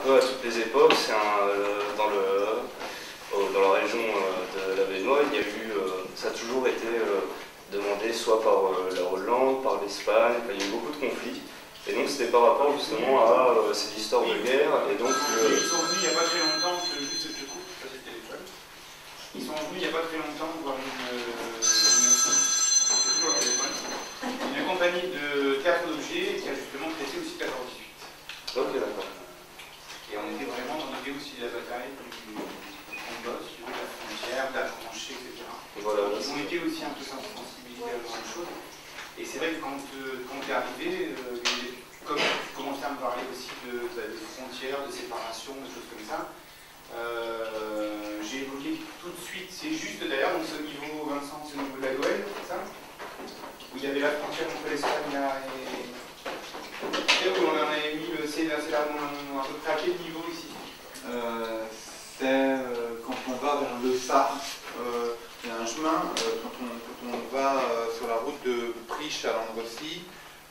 peu à toutes les époques. Dans la région de la Baie-Noire, il y a eu, ça a toujours été demandé soit par la Hollande, par l'Espagne, il y a eu beaucoup de conflits. Et donc c'était par rapport justement à cette histoire de guerre. Et donc, ils sont venus il n'y a pas très longtemps, juste je coupe, ça c'est le téléphone. Ils sont venus il n'y a pas très longtemps voir une compagnie de théâtre d'objets qui a justement traité aussi 14-18. Ok, d'accord. Et on était vraiment dans l'idée aussi de la bataille, du combat, de la frontière, de la tranchée, etc. Voilà, ils ont été aussi un peu sensibilisés à ce genre de choses. Et c'est vrai que quand tu es arrivé, comme tu commençais à me parler aussi de frontières, de séparation, des choses comme ça, j'ai évoqué tout de suite, c'est juste d'ailleurs, ce niveau, Vincent, c'est au niveau de la Goëlle, c'est ça? Où il y avait la frontière entre l'Espagne et... Et où on en avait mis, c'est là, on a à peu près à quel niveau ici? C'est quand on va vers le Sar, il y a un chemin, quand on va sur la route de Priche à Landrecy,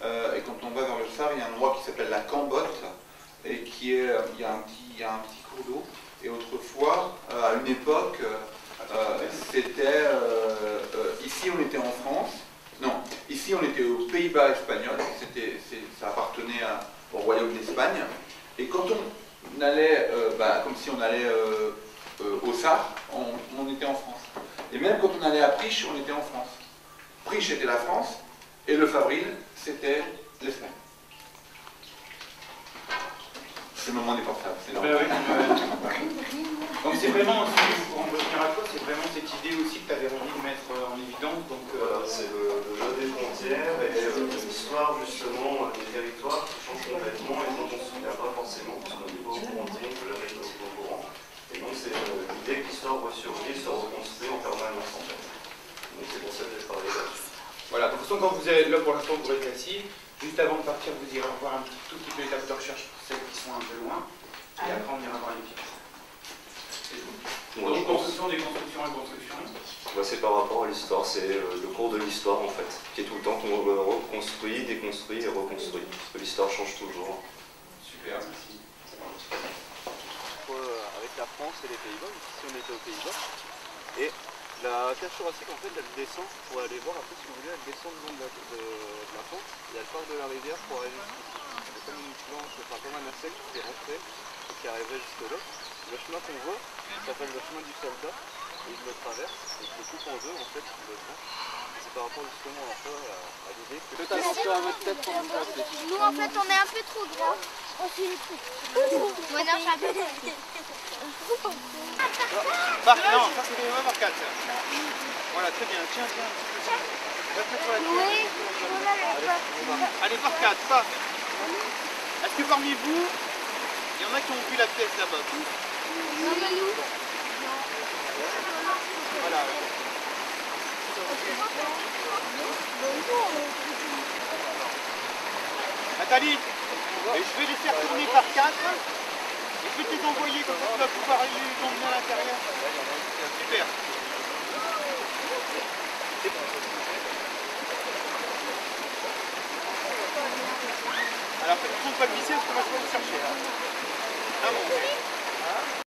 et quand on va vers le Sar, il y a un endroit qui s'appelle la Cambotte, et il y a un petit cours d'eau. Et autrefois, à une époque, c'était... ici on était en France, non, ici on était aux Pays-Bas espagnols, ça appartenait au royaume d'Espagne, et quand on allait, comme si on allait au Sar, on était en France. Et même quand on allait à Priche, on était en France. Priche était la France, et le Favril, c'était l'Espagne. C'est le moment des portables, c'est normal. Donc c'est vraiment, pour en revenir à toi, c'est vraiment cette idée aussi que tu avais envie de mettre en évidence. Donc, voilà, c'est le jeu des frontières et l'histoire justement des territoires qui changent complètement et dont on ne se souvient pas forcément, parce qu'on n'est pas au courant, que la région est au courant. Et donc c'est l'idée que l'histoire ressurgit, se reconstruit en permanence en fait. Donc c'est pour ça que je parlais là-dessus. Voilà, de toute façon quand vous êtes là pour l'instant vous êtes assis, juste avant de partir vous irez revoir un tout petit peu les tables de recherche pour celles qui sont un peu loin, et après on ira voir les pièces. Donc construction, déconstruction, reconstruction. C'est par rapport à l'histoire, c'est le cours de l'histoire en fait, qui est tout le temps qu'on reconstruit, déconstruit et reconstruit, parce que l'histoire change toujours. Super, merci. Avec la France et les Pays-Bas, ici on était aux Pays-Bas, et la cage thoracique en fait elle descend, pour aller voir après si vous voulez, elle descend le long de la pente, et elle part de la rivière pour arriver jusqu'ici. C'est comme une planche, enfin comme un insecte qui est rentré et qui arrivait jusque là. Le chemin qu'on voit s'appelle le chemin du soldat, et il le traverse, et il le coupe en deux en fait, il le prend. C'est par rapport justement un peu à l'idée que peut-être un peu à votre tête pour nous faire réfléchir. Nous en fait on est un peu trop grands. On fait le truc. Moi non, je suis un peu trop petit. Non, ça c'est des par 4. Voilà, très bien, tiens. Oui, allez, par 4, ça. Est-ce que parmi vous, il y en a qui ont vu la pièce là-bas? non, mais nous. Voilà. Nathalie, je vais les faire tourner par 4 et je vais te les envoyer comme ça tu vas pouvoir les emmener à l'intérieur. Super. Alors, attention de ne pas glisser parce que moi je vais vous chercher. Là. Ah bon.